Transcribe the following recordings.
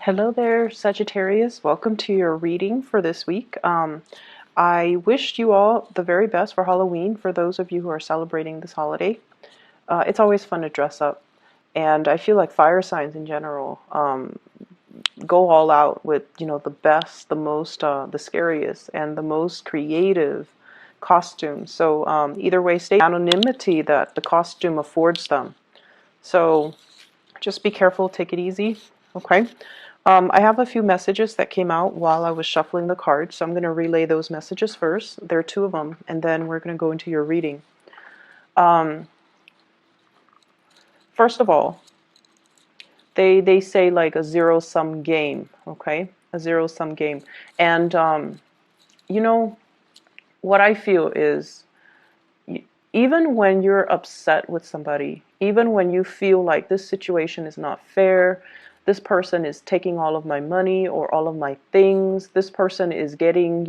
Hello there, Sagittarius. Welcome to your reading for this week. I wish you all the very best for Halloween for those of you who are celebrating this holiday. It's always fun to dress up, and I feel like fire signs in general go all out with, the best, the most, the scariest, and the most creative costumes. So either way, stay anonymity that the costume affords them. So just be careful, take it easy, okay? I have a few messages that came out while I was shuffling the cards, so I'm going to relay those messages first. There are two of them, and then we're going to go into your reading. First of all, they say like a zero-sum game, okay? A zero-sum game. And, what I feel is even when you're upset with somebody, even when you feel like this situation is not fair, this person is taking all of my money or all of my things, this person is getting,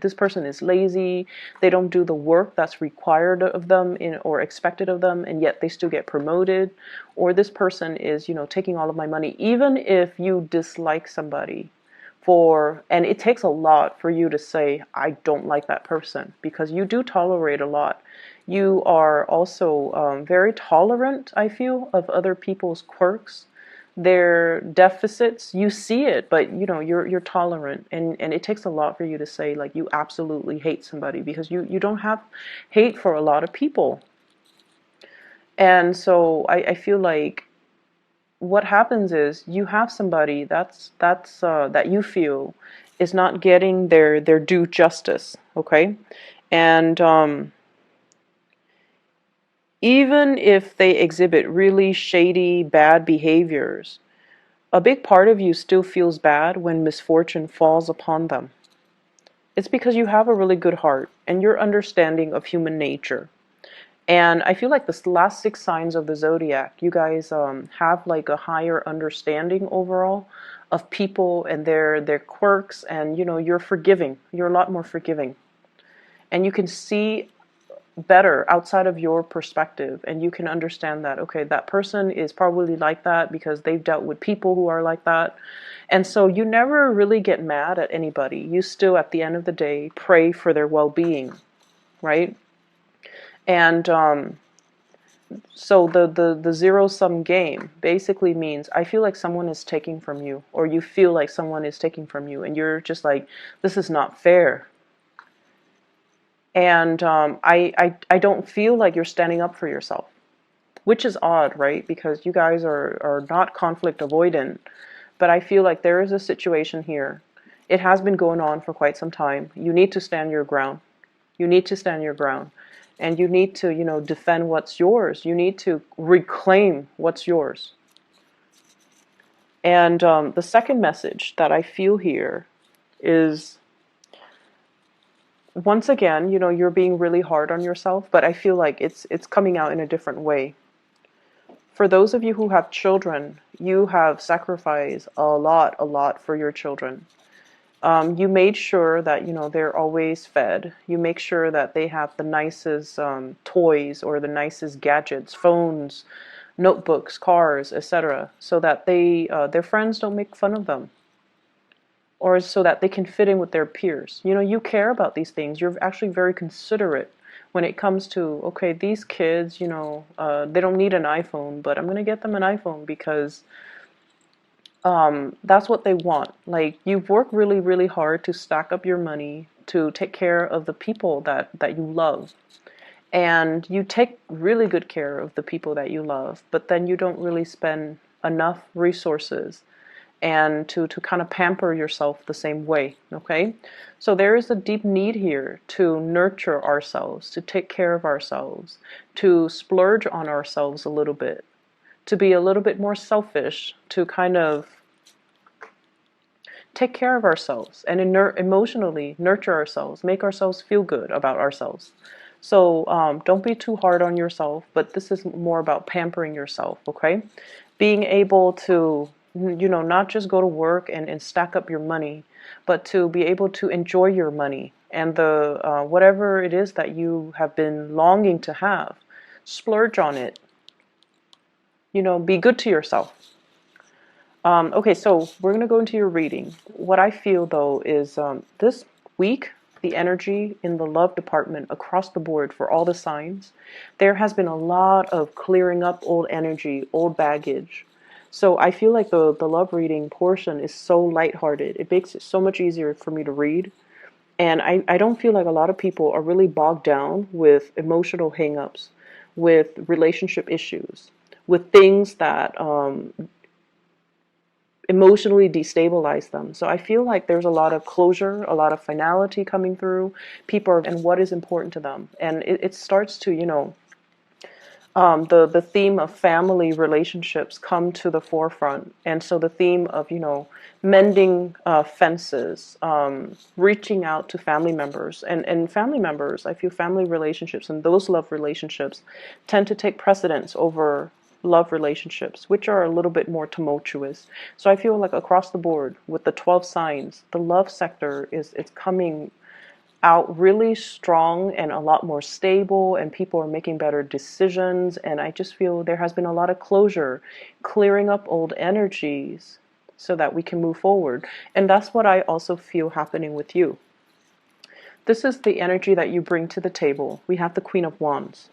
this person is lazy, they don't do the work that's required of them or expected of them, and yet they still get promoted, or this person is, taking all of my money. Even if you dislike somebody, and it takes a lot for you to say, I don't like that person, because you do tolerate a lot. You are also very tolerant, I feel, of other people's quirks, their deficits. You see it, but you're tolerant, and it takes a lot for you to say like you absolutely hate somebody, because you don't have hate for a lot of people. And so I feel like what happens is you have somebody that you feel is not getting their due justice, okay? And even if they exhibit really shady, bad behaviors, a big part of you still feels bad when misfortune falls upon them. It's because you have a really good heart and your understanding of human nature. And I feel like the last 6 signs of the zodiac, you guys have like a higher understanding overall of people and their quirks, and you're forgiving. You're a lot more forgiving. And you can see better outside of your perspective, and you can understand that, okay, that person is probably like that because they've dealt with people who are like that. And so you never really get mad at anybody. You still, at the end of the day, pray for their well-being, right? And so the zero-sum game basically means I feel like someone is taking from you, or you feel like someone is taking from you, and you're just like, this is not fair. And I don't feel like you're standing up for yourself, which is odd, right? Because you guys are not conflict avoidant, but I feel like there is a situation here. It has been going on for quite some time. You need to stand your ground. You need to stand your ground. And you need to, defend what's yours. You need to reclaim what's yours. And the second message that I feel here is, once again, you're being really hard on yourself, but I feel like it's coming out in a different way. For those of you who have children, you have sacrificed a lot for your children. You made sure that they're always fed. You make sure that they have the nicest toys or the nicest gadgets, phones, notebooks, cars, etc., so that their friends don't make fun of them, or so that they can fit in with their peers. You care about these things. You're actually very considerate when it comes to, okay, these kids, they don't need an iPhone, but I'm going to get them an iPhone because that's what they want. Like, you've worked really, really hard to stack up your money to take care of the people that you love. And you take really good care of the people that you love, but then you don't really spend enough resources and to kind of pamper yourself the same way, okay? So there is a deep need here to nurture ourselves, to take care of ourselves, to splurge on ourselves a little bit, to be a little bit more selfish, to kind of take care of ourselves and emotionally nurture ourselves, make ourselves feel good about ourselves. So don't be too hard on yourself, but this is more about pampering yourself, okay? Being able to, not just go to work and stack up your money, but to be able to enjoy your money and the whatever it is that you have been longing to have. Splurge on it. Be good to yourself. Okay, so we're going to go into your reading. What I feel though is this week, the energy in the love department across the board for all the signs, there has been a lot of clearing up old energy, old baggage. So I feel like the love reading portion is so lighthearted. It makes it so much easier for me to read. And I don't feel like a lot of people are really bogged down with emotional hangups, with relationship issues, with things that emotionally destabilize them. So I feel like there's a lot of closure, a lot of finality coming through. People are, and what is important to them. And it starts to, the theme of family relationships come to the forefront. And so the theme of, mending fences, reaching out to family members. And family members, I feel family relationships and those love relationships tend to take precedence over love relationships, which are a little bit more tumultuous. So I feel like across the board with the 12 signs, the love sector is it's coming out really strong and a lot more stable, and people are making better decisions. And I just feel there has been a lot of closure, clearing up old energies so that we can move forward. And that's what I also feel happening with you. This is the energy that you bring to the table. We have the Queen of Wands.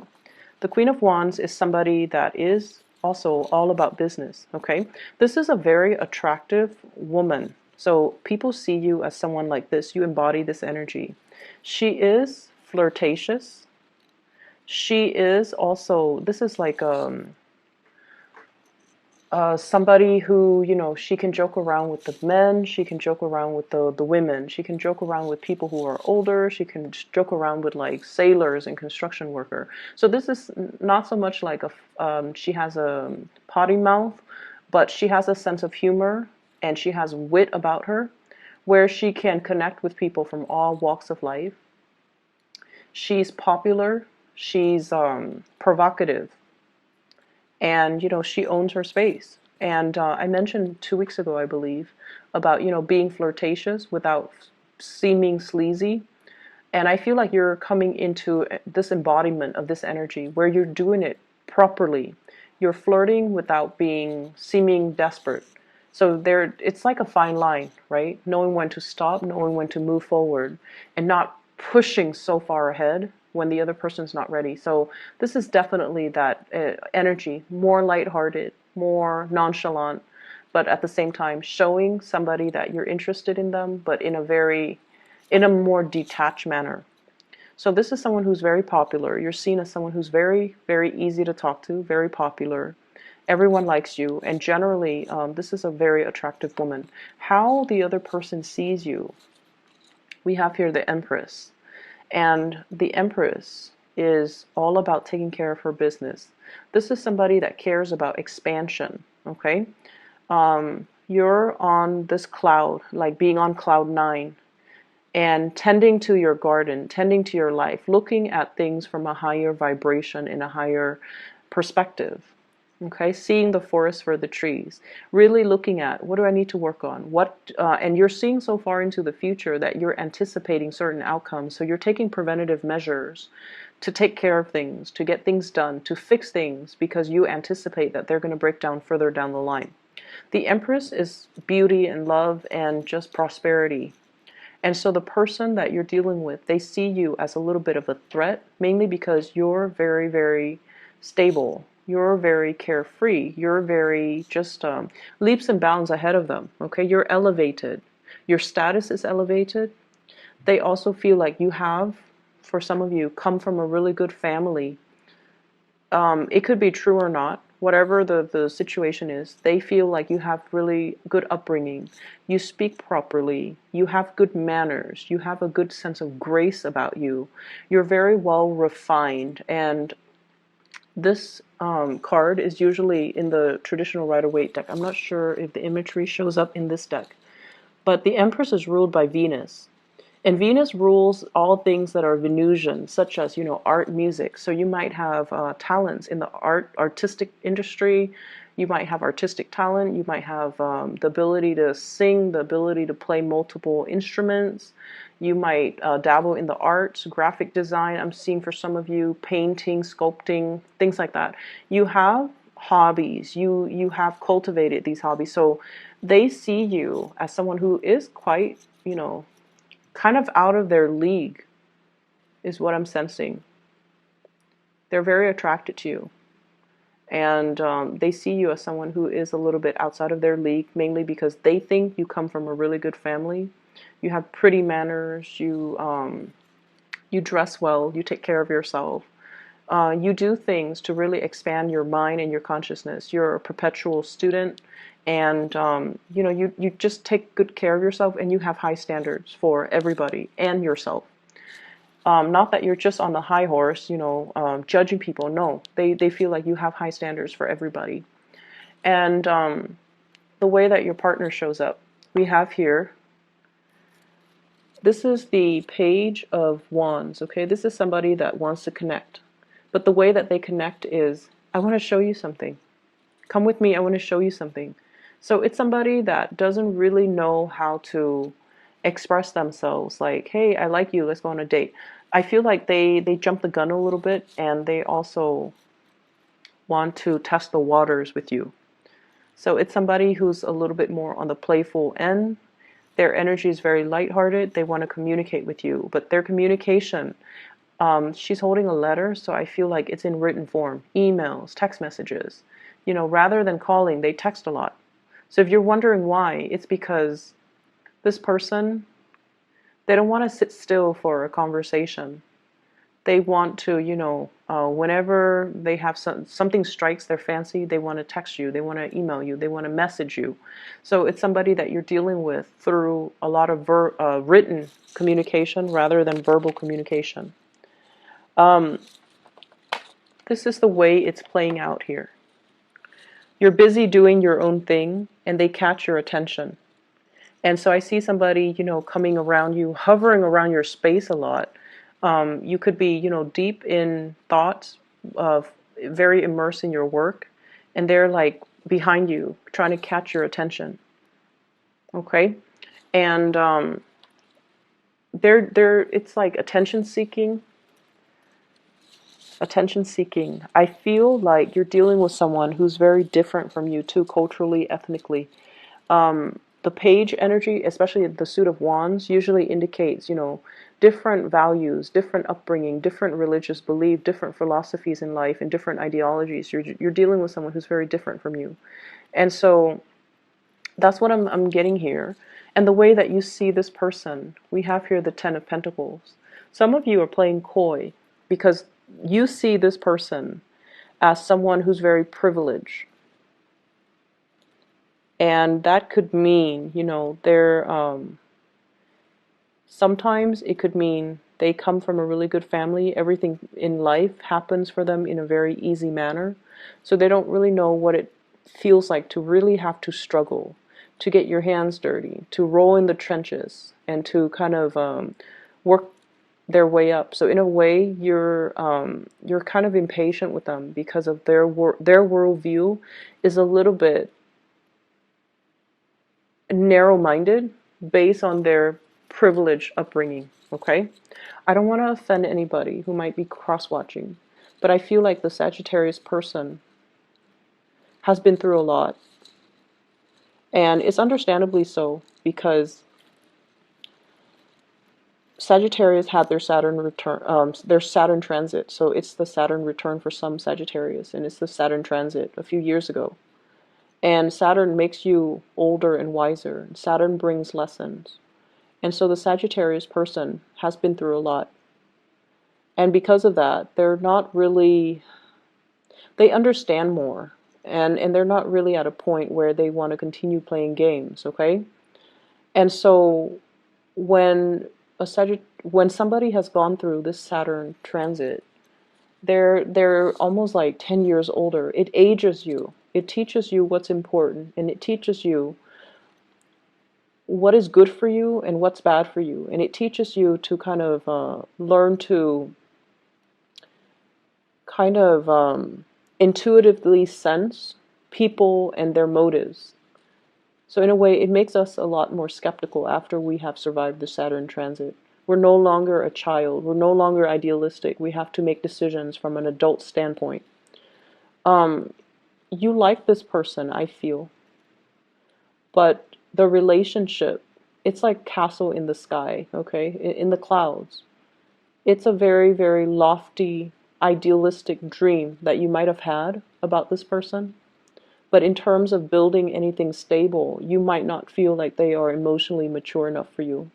The Queen of Wands is somebody that is also all about business, okay? This is a very attractive woman. So people see you as someone like this. You embody this energy. She is flirtatious. She is also, this is like somebody who, she can joke around with the men, she can joke around with the women, she can joke around with people who are older, she can joke around with like sailors and construction worker. So this is not so much like she has a potty mouth, but she has a sense of humor and she has wit about her, where she can connect with people from all walks of life. She's popular, she's provocative, and she owns her space. And I mentioned 2 weeks ago, I believe, about being flirtatious without seeming sleazy. And I feel like you're coming into this embodiment of this energy where you're doing it properly. You're flirting without seeming desperate. So it's like a fine line, right? Knowing when to stop, knowing when to move forward, and not pushing so far ahead when the other person's not ready. So this is definitely that energy, more lighthearted, more nonchalant, but at the same time showing somebody that you're interested in them, but in a more detached manner. So this is someone who's very popular. You're seen as someone who's very, very easy to talk to, very popular. Everyone likes you, and generally, this is a very attractive woman. How the other person sees you, we have here the Empress. And the Empress is all about taking care of her business. This is somebody that cares about expansion, okay? You're on this cloud, like being on cloud 9, and tending to your garden, tending to your life, looking at things from a higher vibration in a higher perspective. Okay, seeing the forest for the trees, really looking at what do I need to work on, and you're seeing so far into the future that you're anticipating certain outcomes. So you're taking preventative measures to take care of things, to get things done, to fix things, because you anticipate that they're going to break down further down the line. The Empress is beauty and love and just prosperity. And so the person that you're dealing with, they see you as a little bit of a threat, mainly because you're very, very stable. You're very carefree. You're very just leaps and bounds ahead of them. Okay, you're elevated. Your status is elevated. They also feel like you have, for some of you, come from a really good family. It could be true or not. Whatever the situation is, they feel like you have really good upbringing. You speak properly. You have good manners. You have a good sense of grace about you. You're very well refined. And this card is usually in the traditional Rider-Waite deck. I'm not sure if the imagery shows up in this deck. But the Empress is ruled by Venus. And Venus rules all things that are Venusian, such as, art, music. So you might have talents in the artistic industry. You might have artistic talent. You might have the ability to sing, the ability to play multiple instruments. You might dabble in the arts, graphic design. I'm seeing for some of you painting, sculpting, things like that. You have hobbies. You have cultivated these hobbies. So they see you as someone who is quite, kind of out of their league, is what I'm sensing. They're very attracted to you. And they see you as someone who is a little bit outside of their league, mainly because they think you come from a really good family. You have pretty manners. You dress well. You take care of yourself. You do things to really expand your mind and your consciousness. You're a perpetual student, and you just take good care of yourself, and you have high standards for everybody and yourself. Not that you're just on the high horse, judging people. No, they feel like you have high standards for everybody. And the way that your partner shows up, we have here, this is the Page of Wands, okay? This is somebody that wants to connect. But the way that they connect is, I want to show you something. Come with me, I want to show you something. So it's somebody that doesn't really know how to express themselves, like, hey, I like you, let's go on a date. I feel like they jump the gun a little bit, and they also want to test the waters with you. So it's somebody who's a little bit more on the playful end. Their energy is very lighthearted. They want to communicate with you, but their communication, she's holding a letter, so I feel like it's in written form, emails, text messages. Rather than calling, they text a lot. So if you're wondering why, it's because this person, they don't want to sit still for a conversation. They want to, whenever they have something strikes their fancy, they want to text you, they want to email you, they want to message you. So it's somebody that you're dealing with through a lot of written communication rather than verbal communication. This is the way it's playing out here. You're busy doing your own thing, and they catch your attention. And so I see somebody, coming around you, hovering around your space a lot. You could be, deep in thoughts, very immersed in your work, and they're like behind you, trying to catch your attention. Okay, and it's like attention seeking. Attention seeking. I feel like you're dealing with someone who's very different from you too, culturally, ethnically. The page energy, especially the suit of wands, usually indicates, different values, different upbringing, different religious belief, different philosophies in life, and different ideologies. You're dealing with someone who's very different from you. And so that's what I'm getting here. And the way that you see this person, we have here the Ten of Pentacles. Some of you are playing coy because you see this person as someone who's very privileged. And that could mean, they're, sometimes it could mean they come from a really good family. Everything in life happens for them in a very easy manner. So they don't really know what it feels like to really have to struggle, to get your hands dirty, to roll in the trenches, and to kind of work their way up. So in a way, you're kind of impatient with them because of their worldview is a little bit narrow-minded based on their privileged upbringing. Okay, I don't want to offend anybody who might be cross-watching, but I feel like the Sagittarius person has been through a lot, and it's understandably so, because Sagittarius had their Saturn return, their Saturn transit. So it's the Saturn return for some Sagittarius, and it's the Saturn transit a few years ago. And Saturn makes you older and wiser. Saturn brings lessons. And so the Sagittarius person has been through a lot. And because of that, they're not really, they understand more. And they're not really at a point where they want to continue playing games, okay? And so when somebody has gone through this Saturn transit, they're almost like 10 years older. It ages you. It teaches you what's important, and it teaches you what is good for you and what's bad for you. And it teaches you to kind of learn to kind of intuitively sense people and their motives. So in a way, it makes us a lot more skeptical after we have survived the Saturn transit. We're no longer a child. We're no longer idealistic. We have to make decisions from an adult standpoint. you like this person, I feel. But the relationship, it's like castle in the sky, okay? In the clouds. It's a very, very lofty, idealistic dream that you might have had about this person. But in terms of building anything stable, you might not feel like they are emotionally mature enough for you.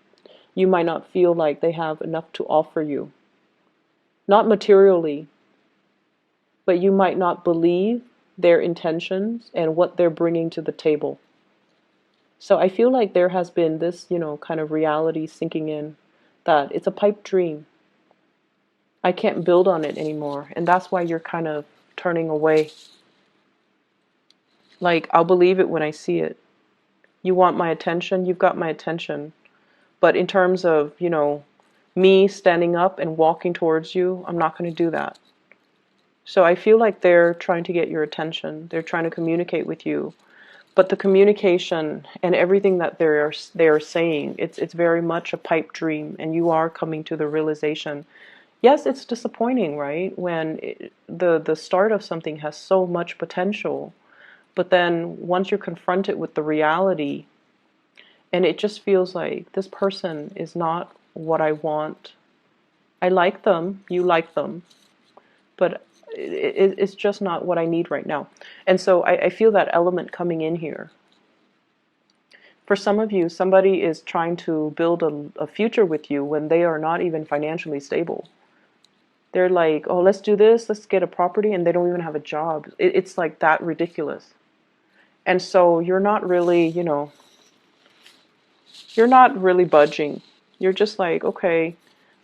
You might not feel like they have enough to offer you. Not materially, but you might not believe their intentions and what they're bringing to the table. So I feel like there has been this, kind of reality sinking in that it's a pipe dream. I can't build on it anymore. And that's why you're kind of turning away. Like, I'll believe it when I see it. You want my attention? You've got my attention. But in terms of, me standing up and walking towards you, I'm not going to do that. So I feel like they're trying to get your attention. They're trying to communicate with you. But the communication and everything that they're saying, it's very much a pipe dream, and you are coming to the realization. Yes, it's disappointing, right? When the start of something has so much potential, but then once you're confronted with the reality, and it just feels like this person is not what I want. I like them, you like them, but it's just not what I need right now. And so I feel that element coming in here. For some of you, somebody is trying to build a future with you when they are not even financially stable. They're like, oh, let's do this, let's get a property, and they don't even have a job. It's like that ridiculous. And so you're not really, you're not really budging. You're just like, okay,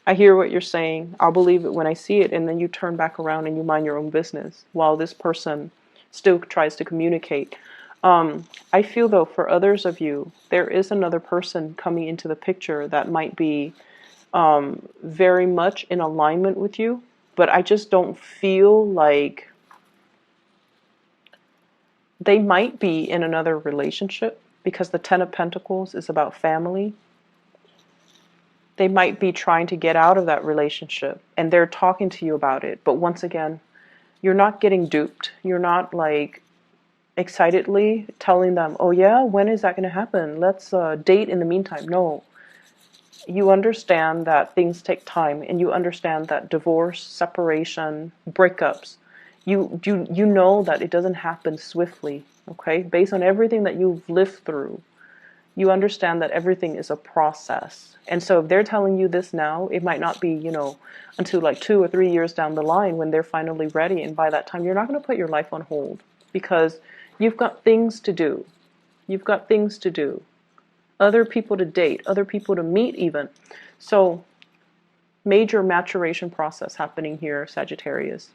I hear what you're saying. I'll believe it when I see it. And then you turn back around and you mind your own business while this person still tries to communicate. I feel, though, for others of you, there is another person coming into the picture that might be very much in alignment with you, but I just don't feel like they might be in another relationship because the Ten of Pentacles is about family. They might be trying to get out of that relationship and they're talking to you about it. But once again, you're not getting duped. You're not like excitedly telling them, oh yeah, when is that going to happen? Let's date in the meantime. No. You understand that things take time, and you understand that divorce, separation, breakups, you know that it doesn't happen swiftly, okay? Based on everything that you've lived through, you understand that everything is a process. And so if they're telling you this now, it might not be, until like 2 or 3 years down the line when they're finally ready. And by that time, you're not going to put your life on hold because you've got things to do. You've got things to do. Other people to date, other people to meet even. So major maturation process happening here, Sagittarius.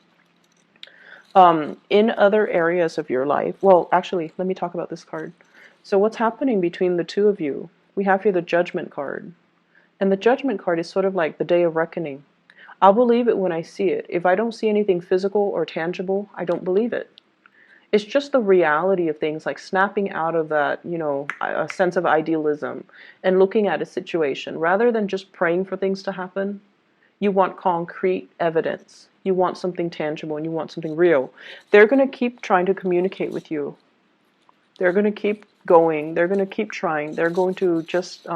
In other areas of your life, well, actually, let me talk about this card. So what's happening between the two of you? We have here the Judgment card. And the Judgment card is sort of like the day of reckoning. I'll believe it when I see it. If I don't see anything physical or tangible, I don't believe it. It's just the reality of things, like snapping out of that, a sense of idealism and looking at a situation. Rather than just praying for things to happen, you want concrete evidence. You want something tangible and you want something real. They're going to keep trying to communicate with you. They're going to keep going. They're going to keep trying. They're going to just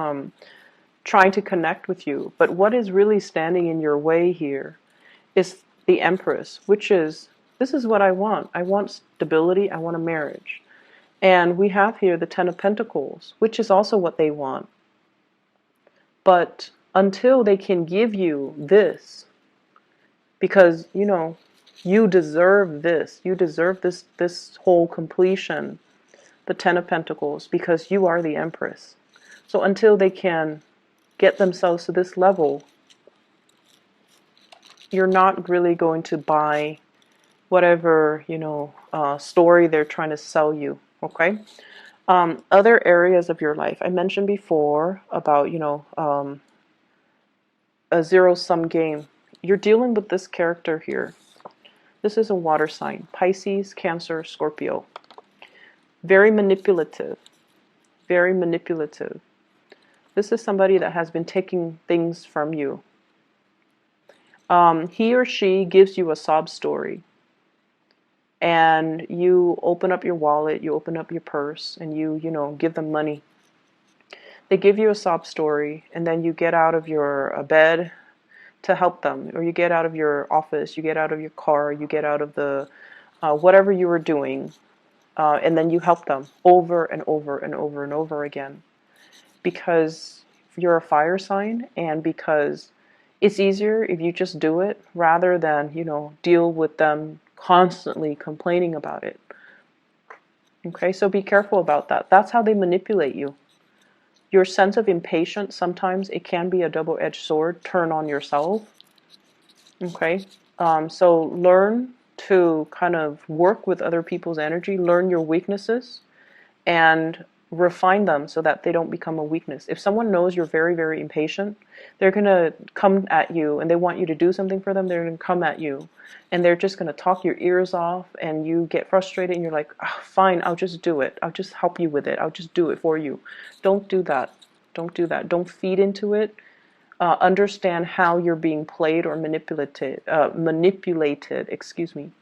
trying to connect with you. But what is really standing in your way here is the Empress, which is, this is what I want. I want stability. I want a marriage. And we have here the Ten of Pentacles, which is also what they want. But until they can give you this, because, you deserve this. You deserve this whole completion, the Ten of Pentacles, because you are the Empress. So until they can get themselves to this level, you're not really going to buy whatever, story they're trying to sell you, okay? Other areas of your life. I mentioned before about, a zero-sum game. You're dealing with this character here. This is a water sign. Pisces, Cancer, Scorpio. Very manipulative. Very manipulative. This is somebody that has been taking things from you. He or she gives you a sob story. and you open up your wallet, you open up your purse, and you know, give them money. They give you a sob story, and then you get out of your bed to help them, or you get out of your office, you get out of your car, you get out of the whatever you were doing, and then you help them over and over and over and over again, because you're a fire sign, and because it's easier if you just do it rather than, you know, deal with them constantly complaining about it. Okay, so be careful about that. That's how they manipulate you. Your sense of impatience, sometimes it can be a double-edged sword, turn on yourself. Okay, so learn to kind of work with other people's energy, learn your weaknesses, and refine them so that they don't become a weakness. If someone knows you're very, very impatient, they're going to come at you and they want you to do something for them, they're going to come at you and they're just going to talk your ears off, and you get frustrated and you're like, oh, fine, I'll just do it. I'll just help you with it. I'll just do it for you. Don't do that. Don't do that. Don't feed into it. Understand how you're being played or manipulated, excuse me.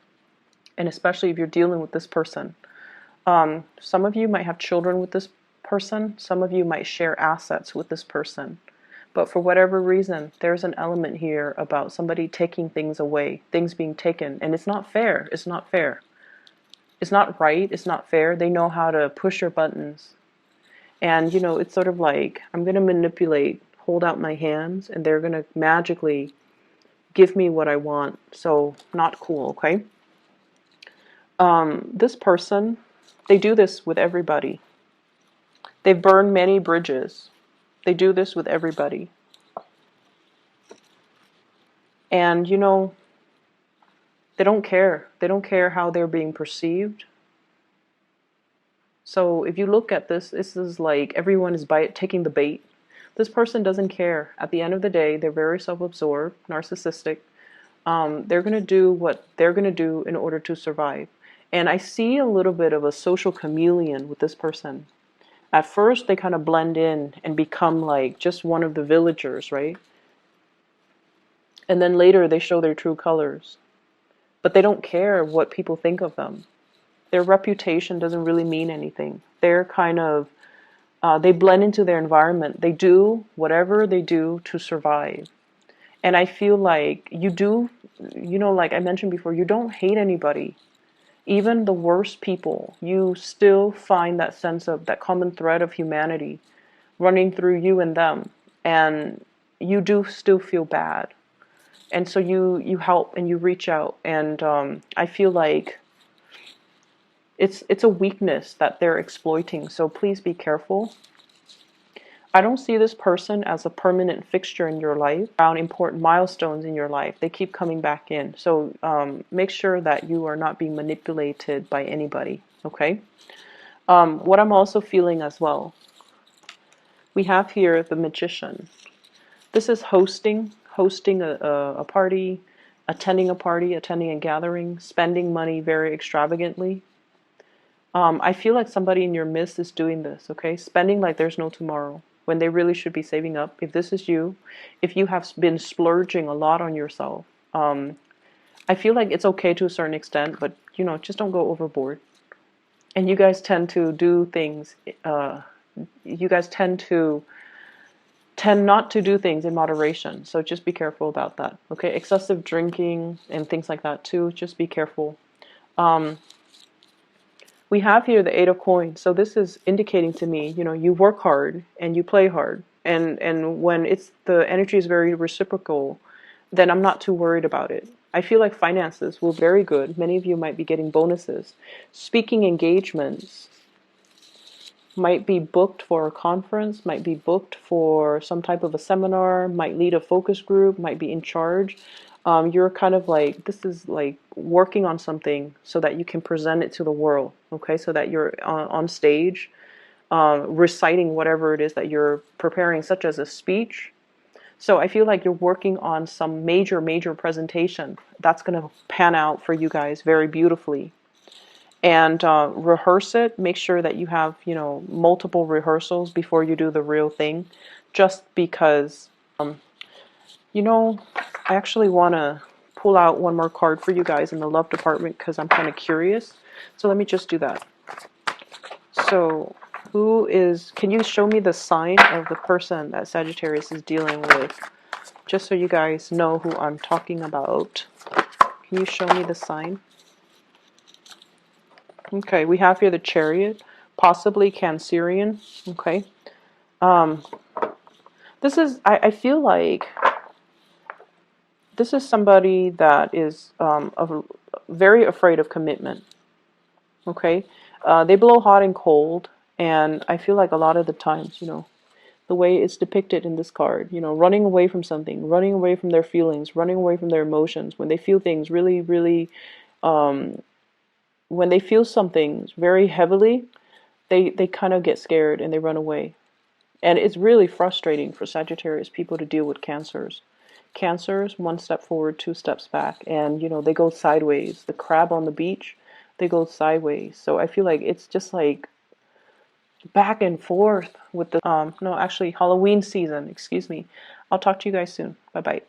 And especially if you're dealing with this person. Some of you might have children with this person. Some of you might share assets with this person. But for whatever reason, there's an element here about somebody taking things away, things being taken. And it's not fair. It's not fair. It's not right. It's not fair. They know how to push your buttons. And, you know, it's sort of like, I'm going to manipulate, hold out my hands, and they're going to magically give me what I want. So, not cool, okay? This person, they do this with everybody. They've burned many bridges. They do this with everybody. And, you know, they don't care. They don't care how they're being perceived. So if you look at this, this is like everyone is taking the bait. This person doesn't care. At the end of the day, they're very self-absorbed, narcissistic. They're going to do what they're going to do in order to survive. And I see a little bit of a social chameleon with this person. At first, they kind of blend in and become like just one of the villagers, right? And then later, they show their true colors. But they don't care what people think of them. Their reputation doesn't really mean anything. They're kind of, they blend into their environment. They do whatever they do to survive. And I feel like you do, you know, like I mentioned before, you don't hate anybody. Even the worst people, you still find that sense of, that common thread of humanity running through you and them. And you do still feel bad. And so you help and you reach out. And I feel like it's a weakness that they're exploiting. So please be careful. I don't see this person as a permanent fixture in your life, around important milestones in your life. They keep coming back in. So make sure that you are not being manipulated by anybody, okay? What I'm also feeling as well, we have here the Magician. This is hosting a party, attending a gathering, spending money very extravagantly. I feel like somebody in your midst is doing this, okay? Spending like there's no tomorrow, when they really should be saving up. If this is you, if you have been splurging a lot on yourself, I feel like it's okay to a certain extent, but, you know, just don't go overboard. And you guys tend to do things, you guys tend not to do things in moderation. So just be careful about that, okay? Excessive drinking and things like that too, just be careful. We have here the Eight of Coins. So this is indicating to me, you know, you work hard and you play hard. And when the energy is very reciprocal, then I'm not too worried about it. I feel like finances were very good. Many of you might be getting bonuses. Speaking engagements might be booked for a conference, might be booked for some type of a seminar, might lead a focus group, might be in charge. You're kind of like, this is like working on something so that you can present it to the world, okay? So that you're on stage, reciting whatever it is that you're preparing, such as a speech. So I feel like you're working on some major presentation that's going to pan out for you guys very beautifully. And rehearse it. Make sure that you have, you know, multiple rehearsals before you do the real thing. Just because, you know, I actually want to pull out one more card for you guys in the love department because I'm kind of curious. So let me just do that. So can you show me the sign of the person that Sagittarius is dealing with? Just so you guys know who I'm talking about. Can you show me the sign? Okay, we have here the Chariot, possibly Cancerian. Okay. This is, I feel like this is somebody that is very afraid of commitment. Okay. They blow hot and cold, and I feel like a lot of the times, the way it's depicted in this card, running away from something, running away from their feelings, running away from their emotions, when they feel things really, really, when they feel something very heavily, they kind of get scared and they run away. And it's really frustrating for Sagittarius people to deal with Cancers. Cancers, one step forward, two steps back, and they go sideways. The crab on the beach, they go sideways. So I feel like it's just like back and forth with the no, actually Halloween season, excuse me. I'll talk to you guys soon. Bye bye.